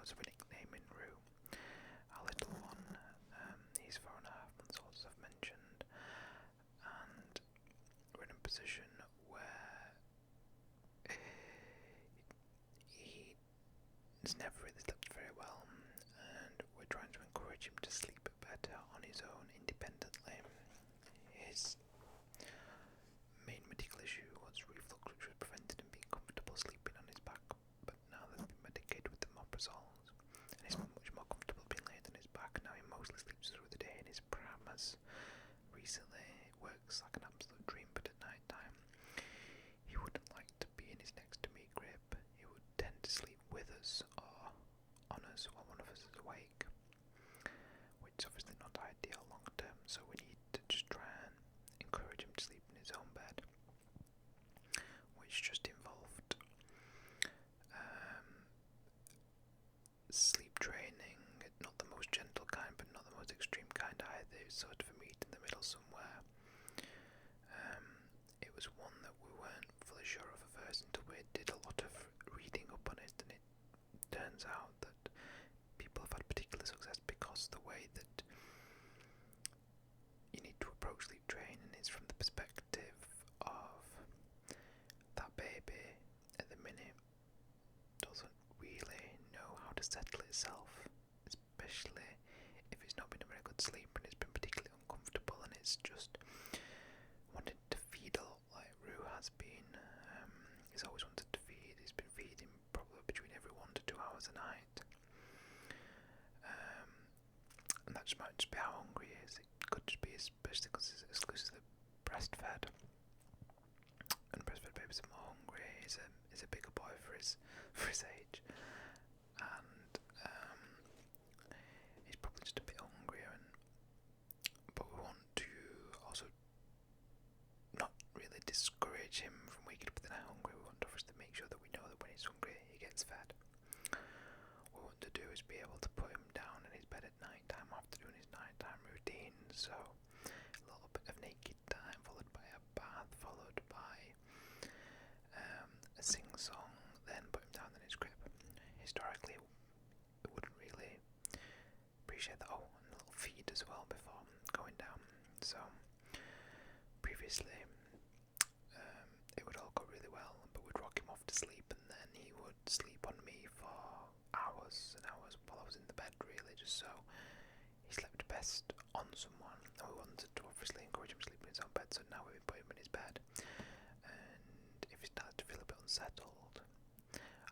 so we're nicknaming Roo. Our little one, he's 4.5 months old, as I've mentioned, and we're in a position where he's never really slept very well, and we're trying to encourage him to sleep better on his own, independently. His main medical issue was reflux, which was preventing him being comfortable sleeping on his back, but now they've been medicated with the omeprazole, and he's much more comfortable being laid on his back. Now he mostly sleeps through the day in his pyjamas. Recently it works like an absolute dream, but at night time he wouldn't like to be in his next to me crib. He would tend to sleep with us or on us while one of us is awake, which is obviously not ideal long term, so we need to just try and encourage him to sleep in his own bed, which just involved sleep training, not the most gentle kind but not the most extreme kind either. It's sort of a meet in the middle somewhere. It was one that we weren't fully sure of at first until we did a lot of reading up on it, and it turns out that people have had particular success because the way that you need to approach sleep training is from the perspective of that baby at the minute doesn't really know how to settle itself, especially if it's not been a very good sleep and it's been particularly uncomfortable and it's just wanted to feed a lot like Roo has been. He's always wanted to feed. He's been feeding probably between every 1 to 2 hours a night. And that just might just be how hungry he is. It could just be especially because he's exclusively breastfed. And breastfed babies are more hungry. He's a bigger boy for his age. And he's probably just a bit hungrier, but we want to also not really discourage him from waking up in the night hungry. We want to obviously make sure that we know that when he's hungry he gets fed. What we want to do is be able to put him down in his bed at night time after doing his nighttime routine, so a little bit of naked time followed by a bath, followed by a sing-song, then put him down in his crib. Historically we wouldn't really appreciate that. Oh, and a little feed as well before going down. So previously it would all go really well, but we'd rock him off to sleep and then he would sleep on me for hours and hours while I was in the bed, really, just so he slept best on someone. And we wanted to obviously encourage him to sleep in his own bed, so now we put him in his bed, and if he started to feel a bit unsettled,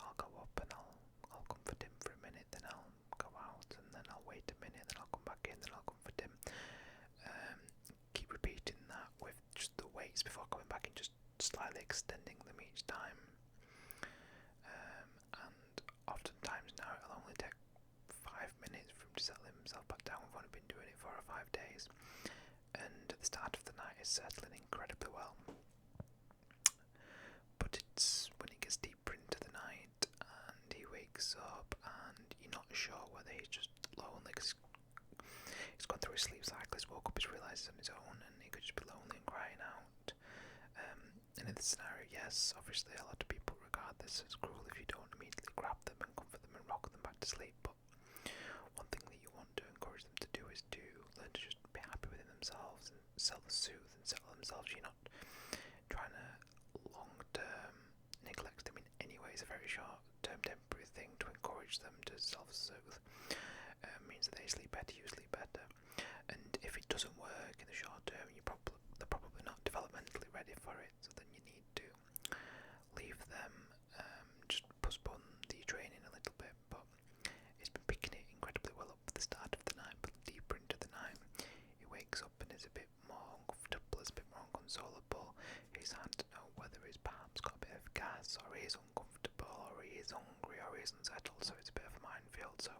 I'll go up and I'll comfort him for a minute, then I'll go out, and then I'll wait a minute, then I'll come back in, then I'll comfort him. Keep repeating that with just the waits before coming back in, just slightly extending them each time. And oftentimes now it'll only take 5 minutes for him to settle himself back down. We've only been doing it 4 or 5 days, and at the start of the night it's settling incredibly well. But it's when it gets deeper into the night and he wakes up and you're not sure whether he's just lonely because he's gone through his sleep cycle, he's woke up, he's realised he's on his own, and he could just be lonely and crying out. And in this scenario, yes, obviously a lot of people regard this as cruel if you don't immediately grab them and comfort them and rock them back to sleep, but one thing that you want to encourage them to do is to learn to just be happy within themselves and self-soothe and settle themselves. You're not trying to long-term neglect them in any way. It's a very short-term temporary thing to encourage them to self-soothe. Means that they sleep better, you sleep better, and if it doesn't work in the short term, they're probably not developmentally ready for it, so then you need to leave them, just postpone the training a little bit. But he's been picking it incredibly well up at the start of the night, but deeper into the night he wakes up and is a bit more uncomfortable, is a bit more inconsolable. He's hard to know whether he's perhaps got a bit of gas, or he is uncomfortable, or he is hungry, or he is unsettled, so it's a bit of a minefield. So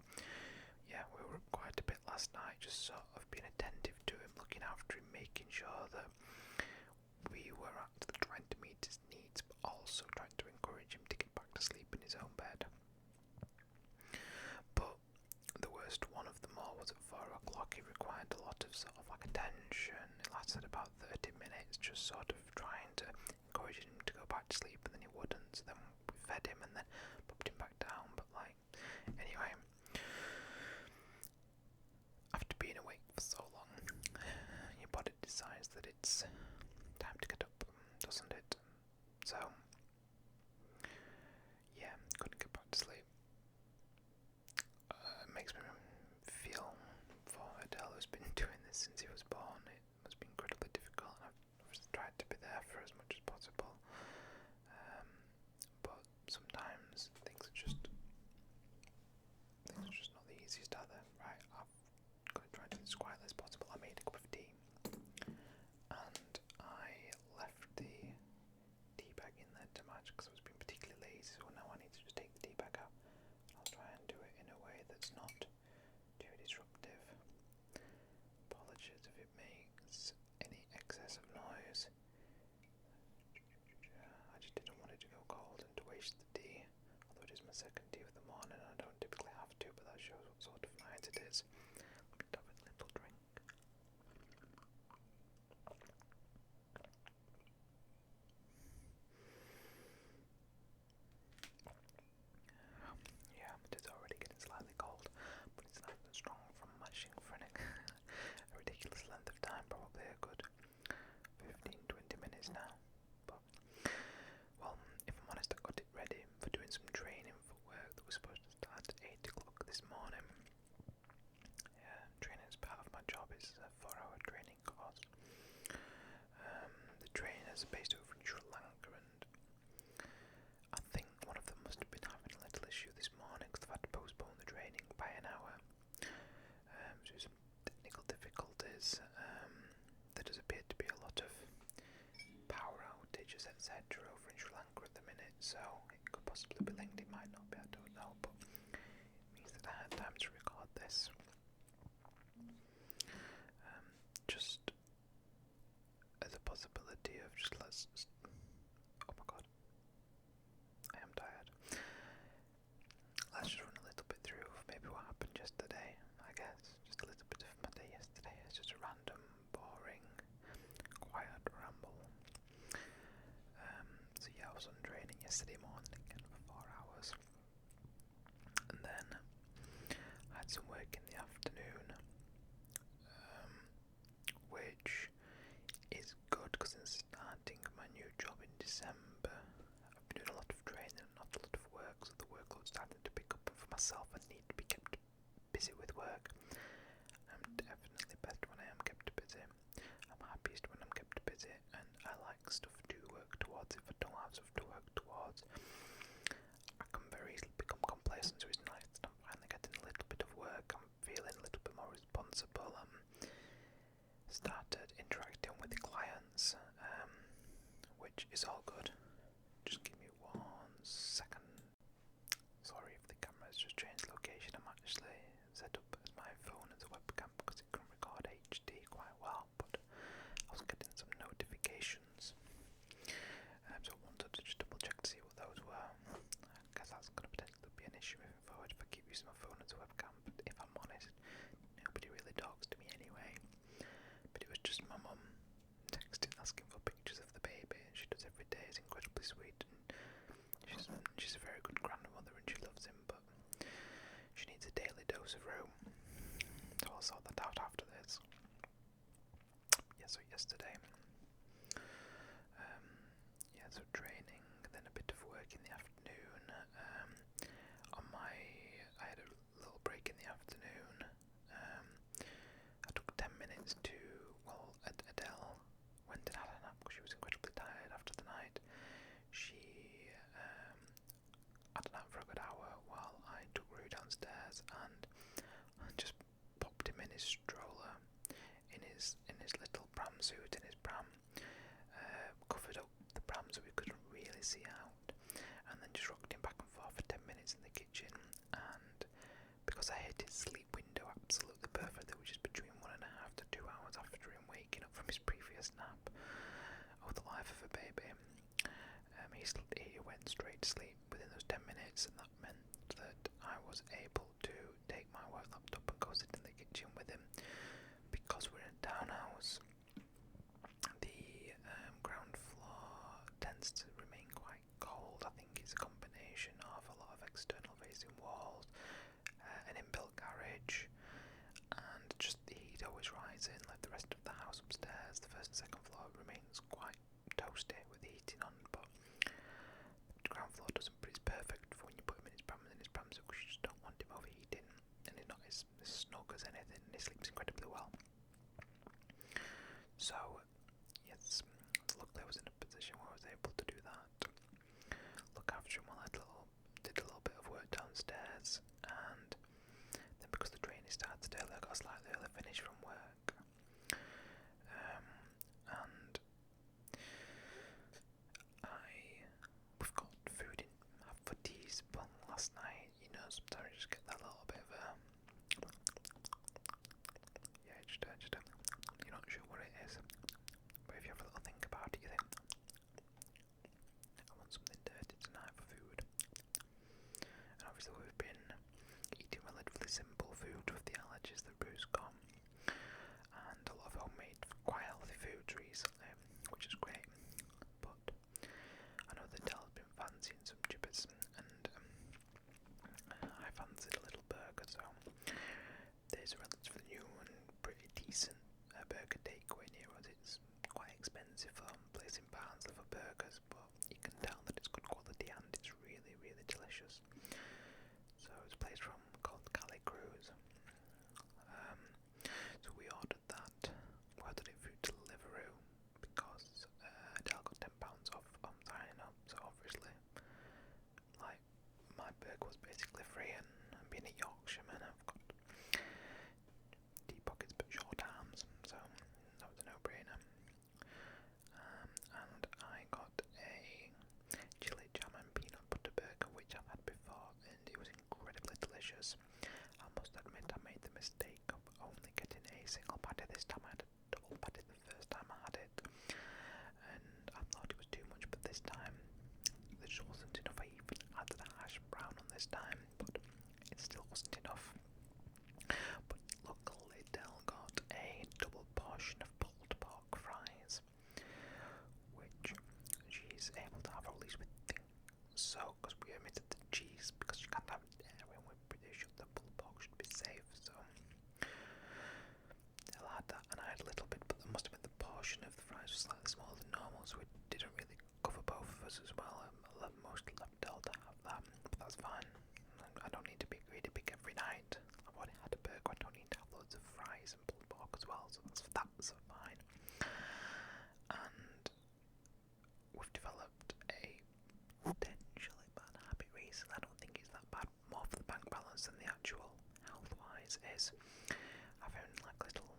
yeah, we were up quite a bit last night, just sort of being attentive to him, looking after him, making sure that we were actually trying to meet his needs, but also trying to encourage him to get back to sleep in his own bed. But the worst one of them all was at 4 o'clock. He required a lot of sort of like attention. It lasted about 30 minutes, just sort of trying to encourage him to go back to sleep, and then he wouldn't, so then we fed him and then popped him back down. But like, anyway, days now. But, well, if I'm honest, I got it ready for doing some training for work that was supposed to start at 8 o'clock this morning. Yeah, training is part of my job. It's a 4-hour training course. The trainers are based over in Sri Lanka, and I think one of them must have been having a little issue this morning because they've had to postpone the training by an hour. So some technical difficulties. There does appear to be a lot of power outages, etc. over in Sri Lanka at the minute, so it could possibly be linked. It might not be, I don't know, but it means that I had time to record this. Just as a possibility of oh my god, I am tired. Let's just run a little bit through maybe what happened yesterday, I guess. Just a little bit of my day yesterday. It's just a random, boring, quiet ramble. So yeah, I was on training yesterday morning for 4 hours. And then I had some work in the afternoon, which is good because I'm starting my new job in December. I've been doing a lot of training and not a lot of work, so the workload's starting to pick up, and for myself I need to be kept busy with work. I'm definitely best when I am kept busy. I'm happiest when I'm kept busy, and I like stuff to work towards. If I don't have stuff to work towards, I can very easily become complacent, so it's nice that I'm finally getting a little bit of work. I'm feeling a little bit more responsible. Started interacting with the clients, which is all good. Just give me 1 second. Sorry if the camera's just changed location. I'm actually set up as my phone as a webcam because it can record HD quite well, but I was getting some notifications. So I wanted to just double check to see what those were. I guess that's going to potentially be an issue moving forward if I keep using my phone as a webcam, but if I'm honest, nobody really talks to me anyway. But it was just my mum texting asking for pictures of the baby, and she does every day. It's incredibly sweet, and she's a very good grandmother and she loves him, but she needs a daily dose of room, so I'll sort that out after this. Yeah, so yesterday, so training, then a bit of work in the afternoon. I had a little break in the afternoon. I took 10 minutes to, Adele went and had a nap because she was incredibly tired after the night. She had a nap for a good hour while I took Rue downstairs and just popped him in his stroller, in his little pram suit, in his pram, covered up the pram so we couldn't really see out, and then just rocked him back and forth for 10 minutes in the kitchen. And because I hit his sleep window absolutely perfectly, which is between 1.5 to 2 hours after him waking up from his previous nap, oh, the life of a baby, he went straight to sleep within those 10 minutes, and that meant that I was able to take my work laptop and go sit in the kitchen with him. Because we're in a townhouse, the ground floor tends to remain quite cold. I think it's a combination of a lot of external facing walls, an inbuilt garage, and just the heat always rising. Like the rest of the house upstairs, the first and second floor remains quite toasty with the heating on, but the ground floor doesn't. But it's perfect for when you put him in his pram suit because you just don't want him overheating, and he's not as snug as anything, and he sleeps incredibly well. So yes, luckily I was in a position where I was able to do that, look after him while I did a little bit of work downstairs, and then because the training started early, I got a slightly early finish from work. And we've got food in for teas, but last night, sometimes you just get that little bit of you're not sure what it is, but if you have a little think about it, you think, I want something dirty tonight for food. And obviously we've been eating relatively simple food with the allergies that Rue's got, and a lot of homemade, quite healthy foods recently, which is great. But I know that Del's been fancying some chippers, and I fancied a little burger, so there's a relatively new and pretty decent burger takeaway near us. It's quite expensive for a place in Bath, this time I had a double patty the first time I had it, and I thought it was too much, but this time there just wasn't enough. I even added a hash brown on this time, but it still wasn't enough. But luckily Del got a double portion of pulled pork fries, which she's able to have, or at least we think so, because we omitted the cheese, because you can't have dairy, and we're pretty sure the pulled pork should be safe, so Del had that, and I had a little bit, but there must have been the portion of the fries was slightly smaller than normal, so it didn't really cover both of us as well. Mostly left Del to have that, but that's fine. I don't need to be greedy big every night. I've already had a burger, I don't need to have loads of fries and pulled pork as well, so that's fine. And we've developed a potentially bad habit recently. I don't think it's that bad, more for the bank balance than the actual health-wise is having like little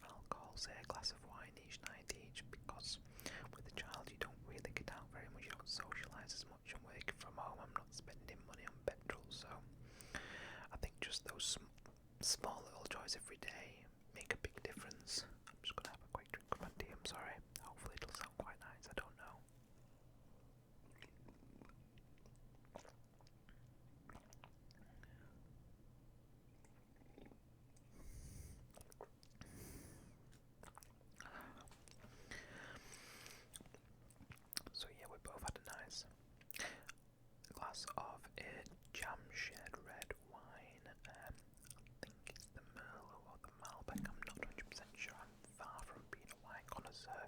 alcohol, say a glass of wine each night each, because with a child you don't really get out very much, you don't socialise as much. I'm working from home, I'm not spending money on petrol, so I think just those small little joys every day make a big difference. I'm just going to have a quick drink of my tea, I'm sorry. Hopefully it'll sound quite nice, I don't know. So yeah, we both had a nice glass of jam shed red wine. I think it's the Merlot or the Malbec, I'm not 100% sure. I'm far from being a wine connoisseur.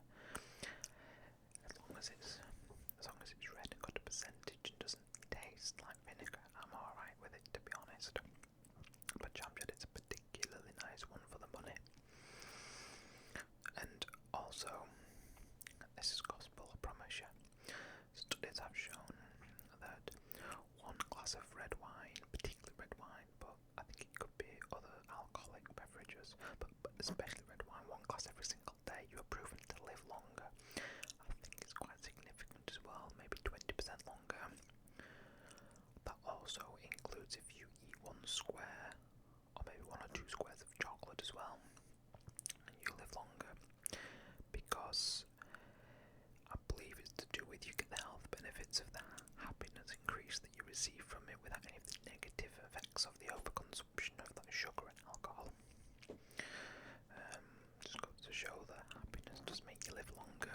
As long as it's red and got a percentage and doesn't taste like vinegar, I'm alright with it, to be honest. But jam shed is a particularly nice one for the money. And also, this is gospel, I promise you. Studies have shown that one glass of red wine, particularly red wine, but I think it could be other alcoholic beverages, but especially red wine, one glass every single day, you are proven to live longer. I think it's quite significant as well, maybe 20% longer. That also includes if you eat one square, or maybe 1 or 2 squares of chocolate as well, and you live longer, because I believe it's to do with you get the health benefits of the happiness increase that you receive from it without any of the negative effects of the overconsumption of that sugar and alcohol. Just goes to show that happiness does make you live longer.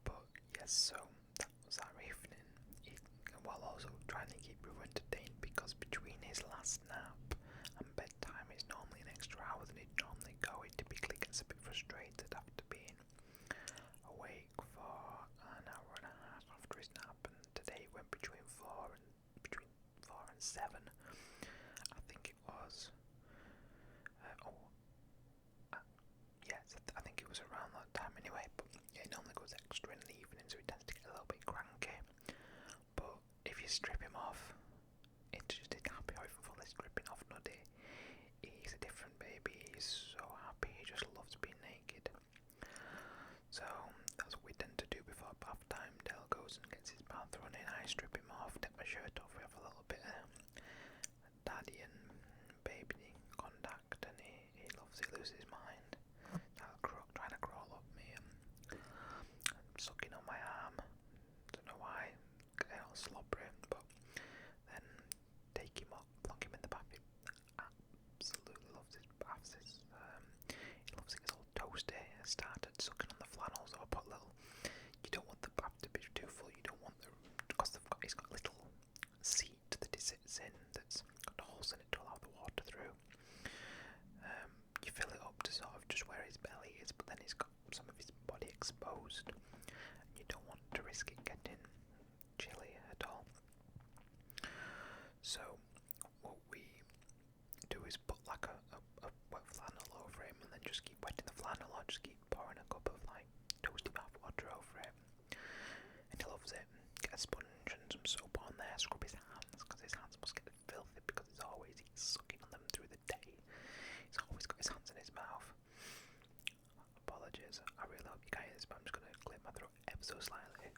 But yes, so that was our evening, while also trying to keep you entertained, because between his last nap and bedtime is normally an extra hour than he'd normally go. He typically gets a bit frustrated after being awake for an hour and a half after his nap, and today he went between 4 and 7, I think it was. Yes, I think it was around that time anyway, but yeah, it normally goes extra in the evening, so he tends to get a little bit cranky. But if you strip him off, it's just a happy, or even fully stripping off Nuddy, he's a different baby. He's so happy, he just loves being naked. So that's what we tend to do before bath time. Del goes and gets his bath running, I strip him off, take my shirt off, we have a little bit of daddy and baby contact, and he loves it, loses his mind. Trying to crawl up me and sucking on my arm. Don't know why, getting all slobbery, but then take him up, plonk him in the bath. He absolutely loves his baths. He loves it, it's all toasty. I started sucking on the flannels, so I put little, you don't want the bath to be too full, you don't want the, because he's got a little seat that he sits in that's got holes in it to allow the water through. You fill it up to sort of just where his belly is, but then he's got some of his body exposed. You don't want to risk it getting chilly at all. So what we do is put like a wet flannel over him, and then just keep wetting the flannel, or just keep pouring a cup of like toasty bath water over him. And he loves it. Get a sponge and some soap on there, scrub his hands, because his hands must get filthy, because he's sucking on them through the day. He's always got his hands in his mouth. Apologies, I really hope you can't hear this, but I'm just going to clear my throat ever so slightly.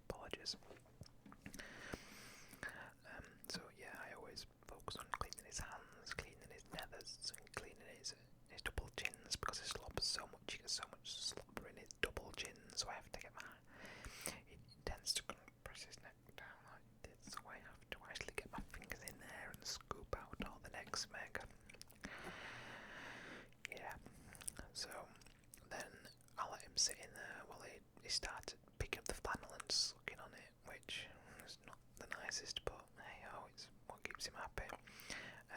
Apologies. So yeah, I always focus on cleaning his hands gets so much slobber in his double chin, so I have to get it tends to compress his neck down like this, so I have to actually get my fingers in there and scoop out all the neck smeg. Yeah, so then I let him sit in there while he started picking up the flannel and sucking on it, which is not the nicest, but hey ho, it's what keeps him happy.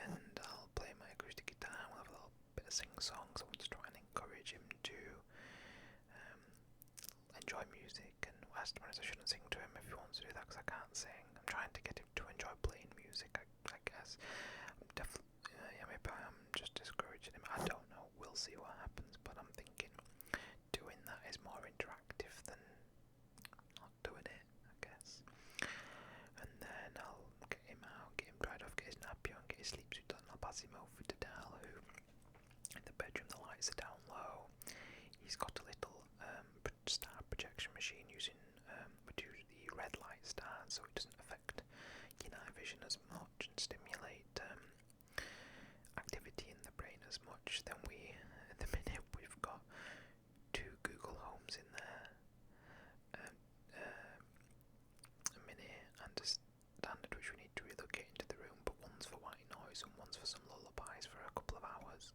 And I'll play my acoustic guitar, we'll have a little bit of sing-song, so I'm just trying to encourage him to enjoy music. And last one is I shouldn't sing to him if he wants to do that, because I can't sing. I'm trying to get him to enjoy playing music, I guess. I'm definitely, yeah, maybe I'm just discouraging him. I don't know, we'll see what happens, but I'm thinking doing that is more interactive than not doing it, I guess. And then I'll get him out, get him dried off, get his nappy on, get his sleep suit on. I'll pass him over to Dal, who in the bedroom the lights are down low. He's got a little star projection machine using the red light star, so it doesn't affect your night vision as much and stimulate activity in the brain as much. Then at the minute, we've got 2 Google Homes in there, a Mini and a Standard, which we need to relocate into the room, but one's for white noise and one's for some lullabies for a couple of hours,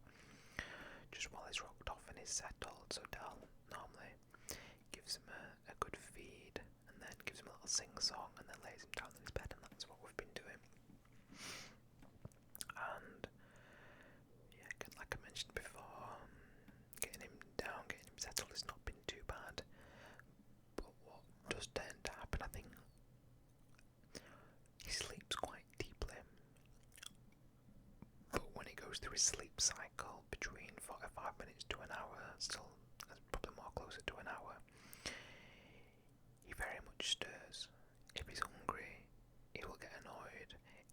just while he's rocked off and he's settled. So Dal normally gives him a good feed and then gives him a little sing-song and then lays him down in his bed, and that's what we've been doing. And yeah, like I mentioned before, getting him down, getting him settled has not been too bad. But what does tend to happen, I think, he sleeps quite deeply, but when he goes through his sleep cycle between 45 minutes to an hour, still probably more closer to an hour, he very much stirs. If he's hungry, he will get annoyed.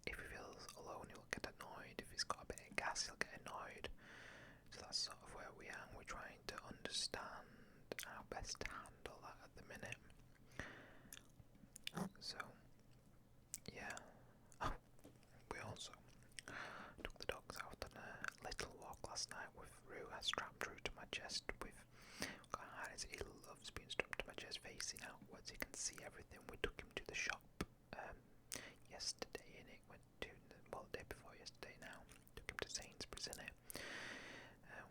If he feels alone, he will get annoyed. If he's got a bit of gas, he'll get annoyed. So that's sort of where we are, and we're trying to understand how best to handle that at the minute. So, yeah. Oh, we also took the dogs out on a little walk last night with Rue. I strapped Rue to my chest. We've got harness. He loves being strapped to my chest facing outwards. He can see everything. We took him to the shop yesterday, and it went to the day before yesterday now. Took him to Sainsbury's in it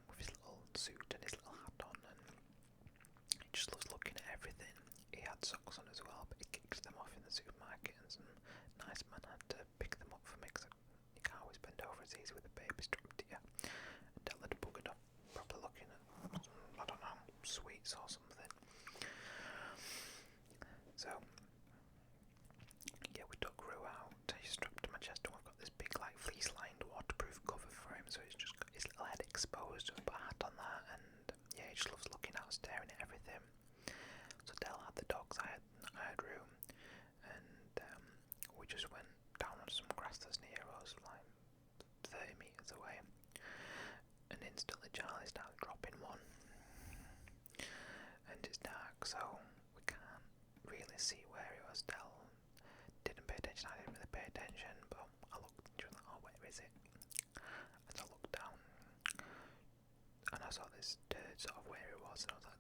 with his little suit and his little hat on, and he just loves looking at everything. He had socks on as well, but he kicks them off in the supermarket, and some nice man had to pick them up for me because you can't always bend over as easy with a baby strapped to you. And Dell had buggered up, probably looking at I don't know, sweets or something. So yeah, we took Rue out. He's strapped to my chest, and we've got this big like fleece-lined waterproof cover for him, so he's just got his little head exposed with a hat on that, and yeah, he just loves looking out, staring at everything. So Dell had the dogs, I had Rue, and we just went down on some grass that's near us, like 30 metres away, and instantly Charlie started dropping one, and it's dark, so we can't really see where he was. Dell didn't pay attention, I didn't really pay attention, but I looked, and she was like, oh, where is it? And so I looked down, and I saw this dirt sort of where it was, and I was like,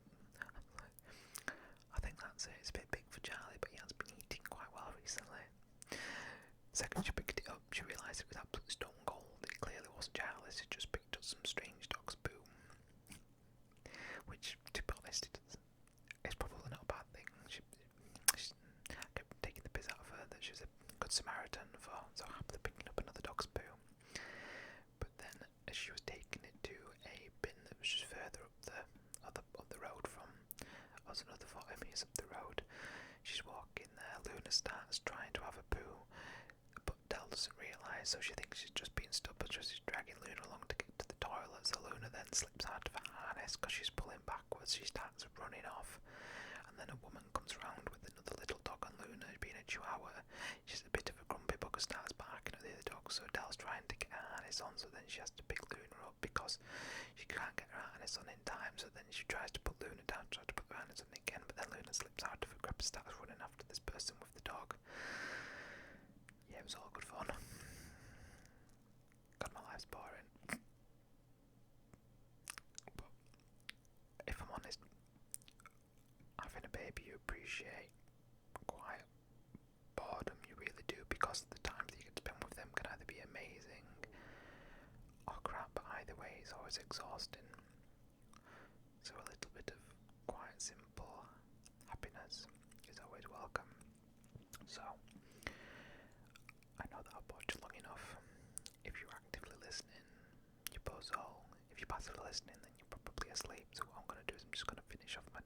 I think that's it. It's a bit big for Charlie, but he has been eating quite well recently. The second she picked it up, she realised it was absolutely stone cold. It clearly wasn't Charlie, she just picked up some strange dog's poo, which, to be honest, it's probably not a bad thing. She kept taking the piss out of her that she was a good Samaritan for so happily picking up another dog's poo. But then, as she was taking it to a bin that was just further up the road from us, another 40 metres up the road, she's walking there. Luna starts trying to have a poo, but Dell doesn't realise, so she thinks she's just being stubborn, so she's dragging Luna along to get to the toilet. So Luna then slips out of her harness because she's pulling backwards. She starts running off, and then a woman comes round with another little dog on Luna, being a chihuahua. She's a bit of a grumpy bug and starts barking at the other dog, so Dell's trying to get her harness on, so then she has to pick Luna up because she can't get her harness on in time. So then she tries to put Luna down, tries to put her harness on again, but then Luna slips out of her grip and starts running after this person with the dog. Yeah, it was all good fun. God, my life's boring. But if I'm is always exhausting. So a little bit of quite simple happiness is always welcome. So, I know that I've bored you long enough. If you're actively listening, you puzzle. If you're passively listening, then you're probably asleep. So what I'm going to do is I'm just going to finish off my